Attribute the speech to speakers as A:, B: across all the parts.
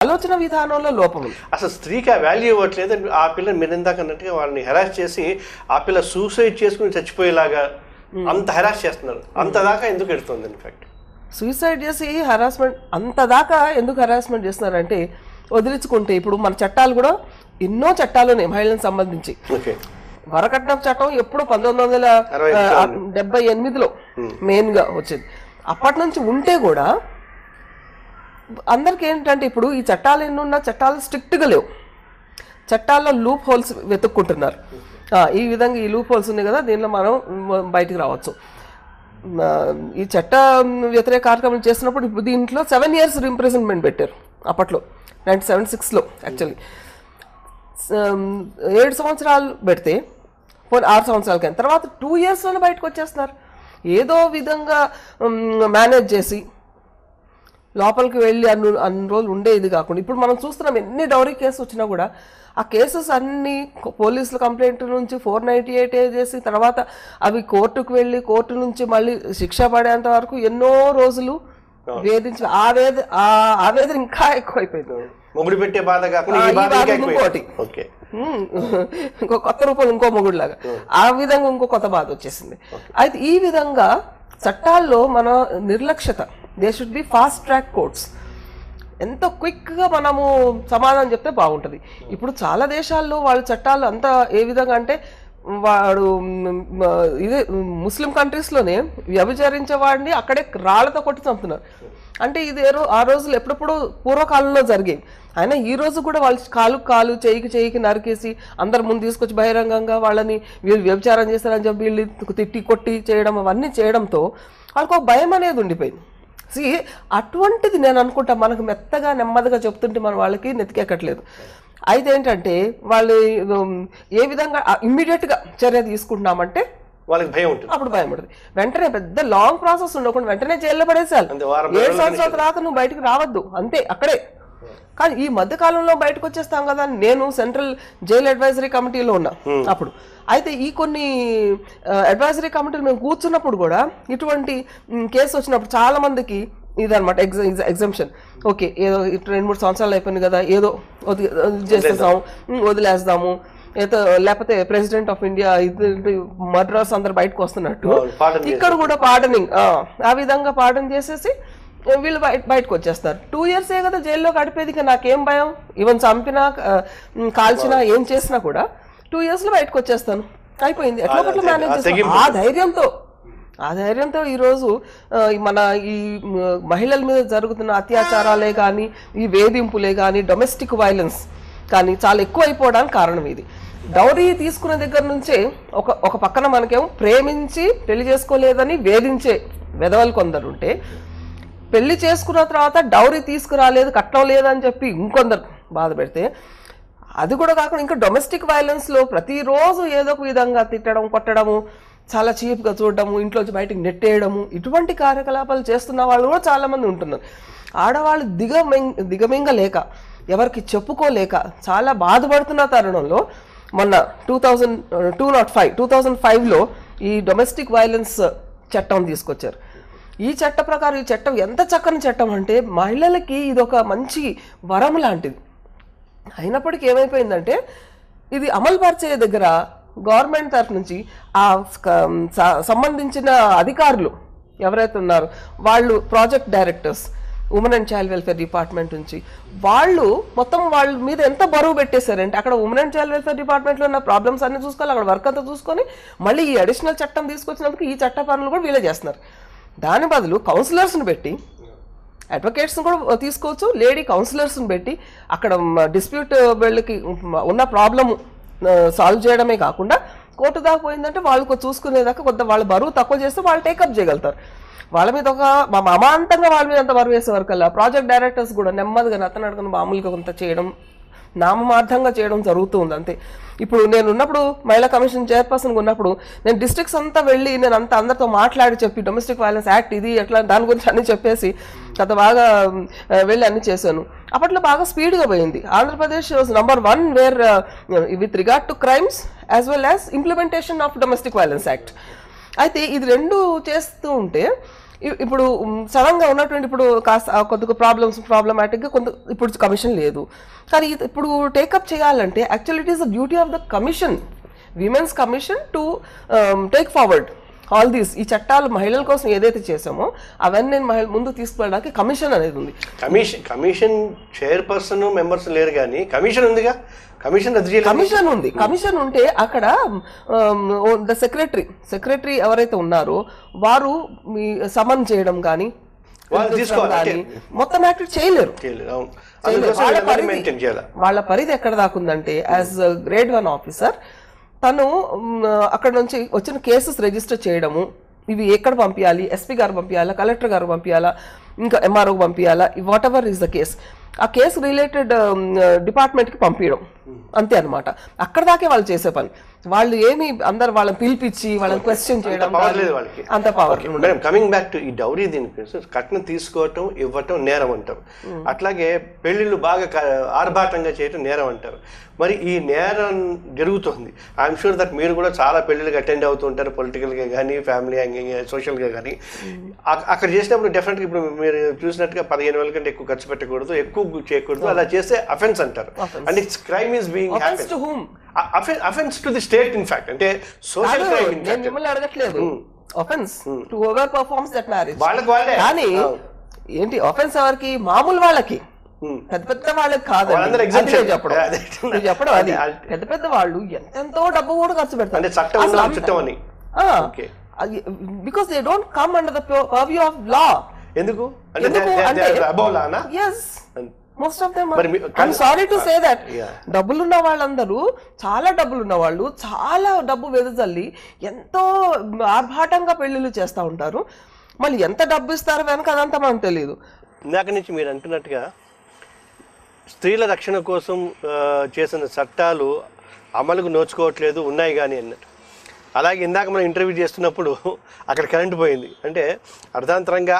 A: ఆలోచన విధానంలో లోపం ఉంది.
B: అసలు స్త్రీకి ఆ వాల్యూ ఇవ్వట్లేదు. ఆ పిల్లని మీరు ఇందాక అన్నట్టుగా వాళ్ళని హెరాస్ చేసి ఆ పిల్ల సూసైడ్ చేసుకుని చచ్చిపోయేలాగా అంత హెరాస్ చేస్తున్నారు. అంత దాకా ఎందుకు ఎడుతుంది? ఇన్ఫాక్ట్
A: సూసైడ్ చేసి హెరాస్మెంట్ అంత దాకా ఎందుకు హెరాస్మెంట్ చేస్తున్నారంటే వదిలించుకుంటే ఇప్పుడు మన చట్టాలు కూడా ఎన్నో చట్టాలు ఉన్నాయి మహిళలకు సంబంధించి. వరకట్నం చట్టం ఎప్పుడు 1978లో మెయిన్గా వచ్చింది. అప్పటి నుంచి ఉంటే కూడా అందరికి ఏంటంటే ఇప్పుడు ఈ చట్టాలు ఎన్నున్నా చట్టాలు స్ట్రిక్ట్గా లేవు. చట్టాల్లో లూప్ హోల్స్ వెతుక్కుంటున్నారు. ఈ విధంగా ఈ లూప్ హోల్స్ ఉన్నాయి కదా, దీనిలో మనం బయటికి రావచ్చు. ఈ చట్ట వ్యతిరేక కార్యక్రమం చేసినప్పుడు ఇప్పుడు దీంట్లో 7 years ఇంప్రిజన్మెంట్ పెట్టారు అప్పట్లో 1976లో. యాక్చువల్లీ 7 సంవత్సరాలు పెడితే 6 సంవత్సరాలకైనా తర్వాత 2 yearsలోనే బయటకు వచ్చేస్తున్నారు. ఏదో విధంగా మేనేజ్ చేసి లోపలికి వెళ్ళి అన్ని రోజులు ఉండేది కాకుండా ఇప్పుడు మనం చూస్తున్నాం ఎన్ని డౌరీ కేసు వచ్చినా కూడా ఆ కేసెస్ అన్నీ పోలీసుల కంప్లైంట్ నుంచి 498 చేసి తర్వాత అవి కోర్టుకు వెళ్ళి కోర్టు నుంచి మళ్ళీ శిక్ష పడేంత వరకు ఎన్నో రోజులు వేధించి ఆవేదన ఇంకా ఎక్కువైపోయింది.
B: మొగుడు పెట్టే బాధ
A: ఇంకోటి ఇంకో కొత్త రూపం ఇంకో మొగుడులాగా ఆ విధంగా ఇంకో కొత్త బాధ వచ్చేసింది. అయితే ఈ విధంగా చట్టాల్లో మన నిర్లక్ష్యత. They should be fast track courts. ఎంతో క్విక్గా మనము సమాధానం చెప్తే బాగుంటుంది. ఇప్పుడు చాలా దేశాల్లో వాళ్ళ చట్టాలు అంతా ఏ విధంగా అంటే వాడు ఇదే ముస్లిం కంట్రీస్లోనే వ్యభిచరించే వాడిని అక్కడే రాళ్లతో కొట్టి చంపుతున్నారు. అంటే ఇది ఆ రోజులు ఎప్పుడప్పుడు పూర్వకాలంలో జరిగేవి. అయినా ఈ రోజు కూడా వాళ్ళు కాలు చేయికి నరికేసి అందరి ముందు తీసుకొచ్చి బహిరంగంగా వాళ్ళని వీళ్ళు వ్యభిచారం చేస్తారని చెప్పి వీళ్ళు తిట్టి కొట్టి చేయడం అవన్నీ చేయడంతో వాళ్ళకు ఒక భయం అనేది ఉండిపోయింది. అటువంటిది నేను అనుకుంటా మనకు మెత్తగా నెమ్మదిగా చెప్తుంటే మన వాళ్ళకి నెతికెక్కట్లేదు. అయితే ఏంటంటే వాళ్ళు ఏ విధంగా ఇమ్మీడియట్గా చర్య తీసుకుంటున్నామంటే
B: వాళ్ళకి భయం ఉంటుంది.
A: అప్పుడు భయం ఉంటుంది. వెంటనే పెద్ద లాంగ్ ప్రాసెస్ ఉండకుండా వెంటనే జైల్లో పడేసారు. 7 సంవత్సరాల తర్వాత నువ్వు బయటకు రావద్దు అంతే అక్కడే. కానీ ఈ మధ్య కాలంలో బయటకు వచ్చేస్తాం కదా. నేను సెంట్రల్ జైల్ అడ్వైజరీ కమిటీలో ఉన్నా అప్పుడు. అయితే ఈ కొన్ని అడ్వైజరీ కమిటీలు మేము కూర్చున్నప్పుడు కూడా ఇటువంటి కేసు వచ్చినప్పుడు చాలా మందికి ఇదనమాట ఎగ్జంప్షన్. ఓకే ఏదో 2-3 సంవత్సరాలు అయిపోయింది కదా, ఏదో చేసేస్తాము వదిలేస్తాము, ఏదో లేకపోతే ప్రెసిడెంట్ ఆఫ్ ఇండియా మర్డరర్స్ అందరు బయటకు వస్తున్నట్టు ఇక్కడ కూడా పార్డనింగ్ ఆ విధంగా పార్డన్ చేసేసి వీళ్ళు బయటకు వచ్చేస్తారు. 2 years కదా జైల్లో గడిపేది. నాకేం భయం, ఈవెన్ చంపినా కాల్చినా ఏం చేసినా కూడా 2 yearsలో బయటకు వచ్చేస్తాను, అయిపోయింది. ఎట్లా మేనేజ్ చేస్తాను. ఆ ధైర్యంతో ఈరోజు మన ఈ మహిళల మీద జరుగుతున్న అత్యాచారాలే కానీ ఈ వేధింపులే కానీ డొమెస్టిక్ వైలెన్స్ కానీ చాలా ఎక్కువ అయిపోవడానికి కారణం ఇది. డౌరీ తీసుకునే దగ్గర నుంచే ఒక పక్కన మనకేమో ప్రేమించి పెళ్లి చేసుకోలేదని వేధించే వెధవలు కొందరు ఉంటే, పెళ్లి చేసుకున్న తర్వాత డౌరీ తీసుకురాలేదు కట్నం లేదని చెప్పి ఇంకొందరు బాధ పెడితే, అది కూడా కాకుండా ఇంకా డొమెస్టిక్ వైలెన్స్లో ప్రతిరోజు ఏదో ఒక విధంగా తిట్టడం కొట్టడము, చాలా చీప్గా చూడడము, ఇంట్లోంచి బయటకు నెట్టేయడము, ఇటువంటి కార్యకలాపాలు చేస్తున్న వాళ్ళు కూడా చాలామంది ఉంటున్నారు. ఆడవాళ్ళు దిగమింగలేక ఎవరికి చెప్పుకోలేక చాలా బాధపడుతున్న తరుణంలో మొన్న 2005లో ఈ డొమెస్టిక్ వైలెన్స్ చట్టం తీసుకొచ్చారు. ఈ చట్ట ప్రకారం ఈ చట్టం ఎంత చక్కని చట్టం అంటే మహిళలకి ఇది ఒక మంచి వరం లాంటిది. అయినప్పటికీ ఏమైపోయిందంటే ఇది అమలు పరిచే దగ్గర గవర్నమెంట్ తరఫు నుంచి ఆ సంబంధించిన అధికారులు ఎవరైతే ఉన్నారో వాళ్ళు project directors women and child welfare department నుంచి వాళ్ళు మొత్తం వాళ్ళ మీద ఎంత బరువు పెట్టేశారంటే అక్కడ ఉమెన్ అండ్ చైల్డ్ వెల్ఫేర్ డిపార్ట్మెంట్లో ఉన్న ప్రాబ్లమ్స్ అన్ని చూసుకోవాలి, అక్కడ వర్క్ అంతా చూసుకొని మళ్ళీ ఈ అడిషనల్ చట్టం తీసుకొచ్చినందుకు ఈ చట్ట పనులు కూడా వీళ్ళే చేస్తున్నారు. దాని బదులు కౌన్సిలర్స్ని పెట్టి, అడ్వకేట్స్ని కూడా తీసుకోవచ్చు, లేడీ కౌన్సిలర్స్ని పెట్టి అక్కడ డిస్ప్యూట్ వీళ్ళకి ఉన్న ప్రాబ్లము సాల్వ్ చేయడమే కాకుండా కోర్టు దాకా పోయిందంటే వాళ్ళకు చూసుకునేదాకా కొంత వాళ్ళ బరువు తక్కువ చేస్తే వాళ్ళు టేకప్ చేయగలుగుతారు. వాళ్ళ మీద ఒక అమాంతంగా వాళ్ళ మీద అంత బరువు వేసే వరకల్లా ప్రాజెక్ట్ డైరెక్టర్స్ కూడా నెమ్మదిగా నత్తనడకను మామూలుగా కొంత చేయడం, నామమార్థంగా చేయడం జరుగుతూ ఉంది అంతే. ఇప్పుడు నేను ఉన్నప్పుడు మహిళా కమిషన్ చైర్పర్సన్గా ఉన్నప్పుడు నేను డిస్ట్రిక్ట్స్ అంతా వెళ్ళి నేను అందరితో మాట్లాడి చెప్పి డొమెస్టిక్ వైలెన్స్ యాక్ట్ ఇది ఎట్లా దాని గురించి అన్ని చెప్పేసి అంత బాగా వెళ్ళి అన్ని చేశాను. అప్పట్లో బాగా స్పీడ్గా పోయింది. Andhra Pradesh was number 1 wear with regard to crimes as well as implementation of domestic violence act. అయితే ఇది రెండు చేస్తూ ఉంటే ఇప్పుడు సడన్ గా ఉన్నటువంటి ఇప్పుడు కాస్త కొద్దిగా ప్రాబ్లమాటిక్ గా కొంత ఇప్పుడు కమిషన్ లేదు, కానీ ఇప్పుడు టేకప్ చేయాలంటే actually it is the duty of the commission, women's commission to take forward all these. ఈ చట్టాలు మహిళల కోసం ఏదైతే చేసామో అవన్నీ ముందు తీసుకువెళ్ళడానికి కమిషన్ అనేది ఉంది.
B: కమిషన్ చైర్పర్సన్ మెంబర్స్ లేరు కానీ కమిషన్ ఉందిగా, కమిషన్
A: ఉంది. కమిషన్ ఉంటే అక్కడ ద సెక్రటరీ ఎవరైతే ఉన్నారో వారు సమన్ చేయడం కానీ మొత్తం యాక్టివ్ చేయలేరు. వాళ్ళ పరిధి ఎక్కడ దాకుందంటే యాజ్ గ్రేడ్ 1 ఆఫీసర్ తను అక్కడ నుంచి వచ్చిన కేసెస్ రిజిస్టర్ చేయడము, ఇవి ఎక్కడ పంపించాలి, ఎస్పీ గారు పంపించాలా, కలెక్టర్ గారు పంపించాలా, ఇంకా ఎంఆర్ఓ పంపించాలా, whatever is the case, ఆ కేసు రిలేటెడ్ డిపార్ట్మెంట్కి పంపించడం అంతే అనమాట. అక్కడ దాకే వాళ్ళు చేసే పని. వాళ్ళు ఏమి అందరు వాళ్ళని పిలిపించి వాళ్ళని క్వశ్చన్ చేయడం అంత power.
B: Madam coming back to ఈ డౌరీ, దీనికి కట్నం తీసుకోవటం ఇవ్వటం నేరం అంటారు, అట్లాగే పెళ్లిళ్ళు బాగా ఆర్భాటంగా చేయటం నేరం అంటారు. మరి ఈ నేరం జరుగుతుంది, ఐఎమ్ షూర్ దట్ మీరు కూడా చాలా పెళ్లిళ్ళకి అటెండ్ అవుతూ ఉంటారు, పొలిటికల్గా కానీ ఫ్యామిలీ సోషల్గా కానీ. అక్కడ చేసినప్పుడు డెఫినెట్గా ఇప్పుడు మీరు చూసినట్టుగా 15,000 కంటే ఎక్కువ ఖర్చు పెట్టకూడదు, ఎక్కువ చేయకూడదు, అలా చేస్తే అఫెన్స్ అంటారు. And it's crime is being offence to the state in fact, అంటే సోషల్ క్రైమ్.
A: నేను మిమ్మల్ని అడగట్లేదు offence to whoever performs that marriage, కానీ ఏంటి ఆఫెన్స్ ఎవరికి, మామూలు వాళ్ళకి, పెద్ద పెద్ద వాళ్ళకి కాదు చెప్పడం. అది పెద్ద పెద్ద వాళ్ళు ఎంతెంతో డబ్బు కూడా ఖర్చు పెడతారు, because they don't come under the purview of law.
B: ఎందుకు
A: most of them, I'm sorry to say that, డబ్బులున్న వాళ్ళందరూ చాలా డబ్బులున్న వాళ్ళు చాలా డబ్బు వెదజల్లి ఎంతో ఆర్భాటంగా పెళ్లిళ్ళు చేస్తూ ఉంటారు. మళ్ళీ ఎంత డబ్బు ఇస్తారో వెనక అదంతా మనకు తెలియదు.
B: ఇందాక నుంచి మీరు అంటున్నట్టుగా స్త్రీల రక్షణ కోసం చేసిన చట్టాలు అమలుకు నోచుకోవట్లేదు, ఉన్నాయి కానీ అన్నట్టు. అలాగే ఇందాక మనం ఇంటర్వ్యూ చేస్తున్నప్పుడు అక్కడ కరెంటు పోయింది అంటే అర్ధాంతరంగా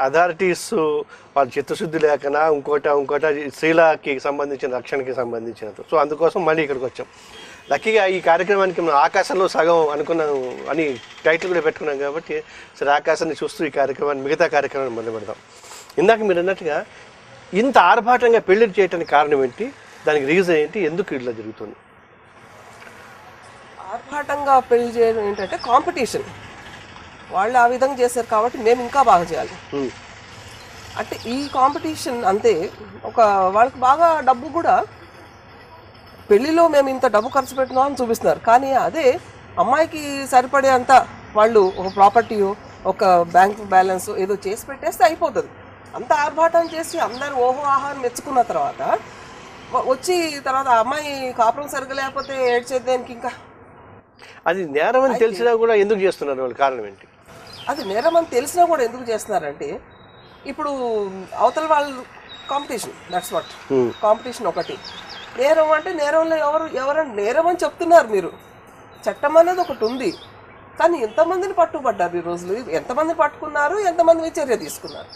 B: అథారిటీస్ వాళ్ళ చిత్తశుద్ధి లేకనా ఇంకోట స్త్రీలకి సంబంధించిన రక్షణకి సంబంధించినది. సో అందుకోసం మళ్ళీ ఇక్కడికి వచ్చాం. లక్కీగా ఈ కార్యక్రమానికి మనం ఆకాశంలో సగం అనుకున్నాం అని టైటిల్ కూడా పెట్టుకున్నాం కాబట్టి సరే ఆకాశాన్ని చూస్తూ ఈ కార్యక్రమాన్ని మిగతా కార్యక్రమాన్ని మొదలు పెడదాం. ఇందాక మీరు అన్నట్టుగా ఇంత ఆర్భాటంగా పెళ్లి చేయడానికి కారణం ఏంటి, దానికి రీజన్ ఏంటి, ఎందుకు ఇట్లా జరుగుతుంది?
A: ఆర్భాటంగా పెళ్లి చేయడం ఏంటంటే కాంపిటీషన్, వాళ్ళు ఆ విధంగా చేశారు కాబట్టి మేము ఇంకా బాగా చేయాలి అంటే ఈ కాంపిటీషన్. అంతే, ఒక వాళ్ళకి బాగా డబ్బు కూడా పెళ్లిలో మేము ఇంత డబ్బు ఖర్చు పెట్టినాం అని చూపిస్తున్నారు, కానీ అదే అమ్మాయికి సరిపడే అంత వాళ్ళు ఒక ప్రాపర్టీయో ఒక బ్యాంక్ బ్యాలెన్స్ ఏదో చేసి పెట్టేస్తే అయిపోతుంది. అంత ఆర్భాటం చేసి అందరూ ఓహో ఆహారం మెచ్చుకున్న తర్వాత వచ్చి తర్వాత అమ్మాయి కాపురం సరిగ్గా లేకపోతే ఏడ్చేదానికి ఇంకా
B: అది నేరం అని తెలిసినా కూడా ఎందుకు చేస్తున్నారు వాళ్ళు, కారణం ఏంటి?
A: అది నేరం అని తెలిసినా కూడా ఎందుకు చేస్తున్నారంటే ఇప్పుడు అవతల వాళ్ళు కాంపిటీషన్, దట్స్ వాట్ కాంపిటీషన్. ఒకటి నేరం అంటే నేరంలో ఎవరైనా నేరం అని చెప్తున్నారు మీరు, చట్టం అనేది ఒకటి ఉంది, కానీ ఎంతమందిని పట్టుబడ్డారు ఈ రోజులు, ఎంతమంది పట్టుకున్నారు, ఎంతమంది మీద చర్య తీసుకున్నారు,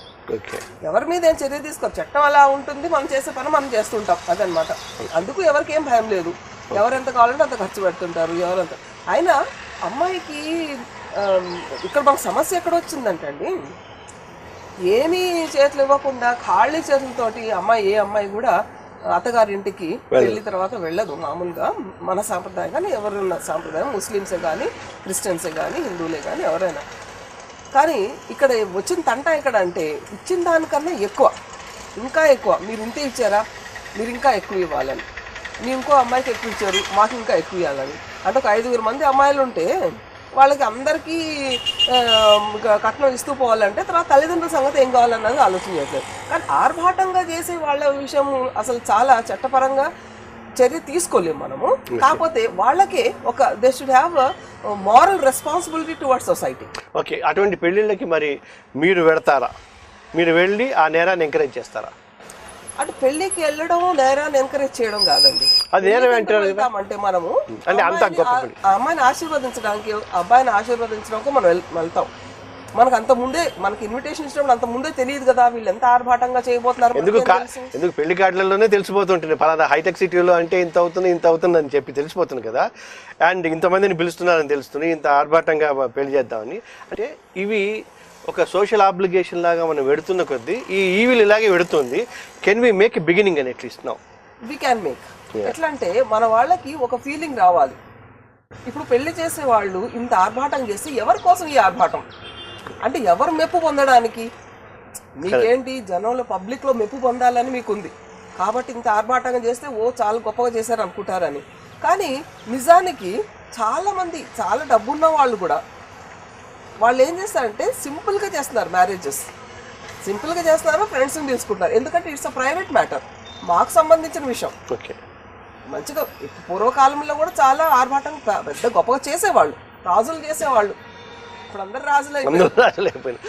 A: ఎవరి మీద ఏం చర్య తీసుకోరు. చట్టం అలా ఉంటుంది, మనం చేసే పని మనం చేస్తుంటాం అదనమాట. అందుకు ఎవరికి ఏం భయం లేదు, ఎవరెంత కావాలంటే అంత ఖర్చు పెడుతుంటారు ఎవరంత. అయినా అమ్మాయికి ఇక్కడ మనకు సమస్య ఎక్కడ వచ్చిందంటే అండి, ఏమీ చేతులు ఇవ్వకుండా ఖాళీ చేతులతోటి ఏ అమ్మాయి కూడా అత్తగారింటికి వెళ్ళిన తర్వాత వెళ్ళదు. మామూలుగా మన సాంప్రదాయం కానీ ఎవరున్న సాంప్రదాయం, ముస్లిమ్సే కానీ క్రిస్టియన్సే కానీ హిందువులే కానీ ఎవరైనా. కానీ ఇక్కడ వచ్చిన తంట ఎక్కడ అంటే ఇచ్చిన దానికన్నా ఇంకా ఎక్కువ మీరు ఇంతే ఇచ్చారా, మీరు ఇంకా ఎక్కువ ఇవ్వాలని, మీ ఇంకో అమ్మాయికి ఎక్కువ ఇచ్చారు మాకు ఇంకా ఎక్కువ ఇవ్వాలని. అంటే ఒక 5 మంది అమ్మాయిలు ఉంటే వాళ్ళకి అందరికీ కట్నం ఇస్తూ పోవాలంటే తర్వాత తల్లిదండ్రుల సంగతి ఏం కావాలన్నది ఆలోచన చేయట్లేదు. కానీ ఆర్భాటంగా చేసే వాళ్ళ విషయం అసలు చాలా చట్టపరంగా చర్య తీసుకోలేము మనము. కాకపోతే వాళ్ళకే ఒక they should have moral responsibility towards society.
B: Okay, అటువంటి పెళ్ళిళ్ళకి మరి మీరు వెళ్తారా, మీరు వెళ్ళి ఆ నేరాన్ని ఎంకరేజ్ చేస్తారా?
A: అంటే పెళ్లికి వెళ్ళడం నేరాన్ని ఎంకరేజ్ చేయడం కాదండి,
B: అది నేరం
A: అంటే మనము అమ్మాయిని ఆశీర్వదించడానికి అబ్బాయిని ఆశీర్వదించడానికి మనం వెళ్తాం. మనకు అంత ముందే మనకి ఇన్విటేషన్ ఇచ్చినప్పుడు అంత ముందే తెలియదు కదా వీళ్ళు ఎంత ఆర్భాటంగా చేయబోతున్నారు.
B: ఎందుకు పెళ్లి కార్డులలోనే తెలిసిపోతుంటుంది ఫలానా హైటెక్ సిటీలో అంటే ఇంత అవుతుంది అని చెప్పి తెలిసిపోతుంది కదా. అండ్ ఇంతమందిని పిలుస్తున్నారని తెలుస్తుంది, ఇంత ఆర్భాటంగా పెళ్లి చేద్దామని. అంటే ఇవి ఒక సోషల్ ఆబ్లిగేషన్ లాగా మనం వెడుతున్న కొద్దీ ఈ ఈవిల్ ఇలాగే వెడుతుంది. కెన్ వి మేక్ బిగినింగ్ అని at least now
A: we can make. ఎట్లా అంటే మన వాళ్ళకి ఒక ఫీలింగ్ రావాలి. ఇప్పుడు పెళ్లి చేసే వాళ్ళు ఇంత ఆర్భాటం చేస్తే ఎవరి కోసం ఈ ఆర్భాటం? అంటే ఎవరు మెప్పు పొందడానికి? మీకేంటి జనంలో పబ్లిక్లో మెప్పు పొందాలని మీకుంది కాబట్టి ఇంత ఆర్భాటంగా చేస్తే చాలా గొప్పగా చేశారు అనుకుంటారని. కానీ నిజానికి చాలామంది చాలా డబ్బున్న వాళ్ళు కూడా వాళ్ళు ఏం చేస్తారంటే సింపుల్గా చేస్తున్నారు. మ్యారేజెస్ సింపుల్గా చేస్తున్నారు, ఫ్రెండ్స్ని తీసుకుంటారు. ఎందుకంటే ఇట్స్ అ ప్రైవేట్ మ్యాటర్, మాకు సంబంధించిన విషయం.
B: ఓకే,
A: మంచిగా పూర్వకాలంలో కూడా చాలా ఆర్భాటం పెద్ద గొప్పగా చేసేవాళ్ళు, రాజులు చేసేవాళ్ళు. ఇప్పుడు అందరు రాజులు
B: రాజులైపోయినా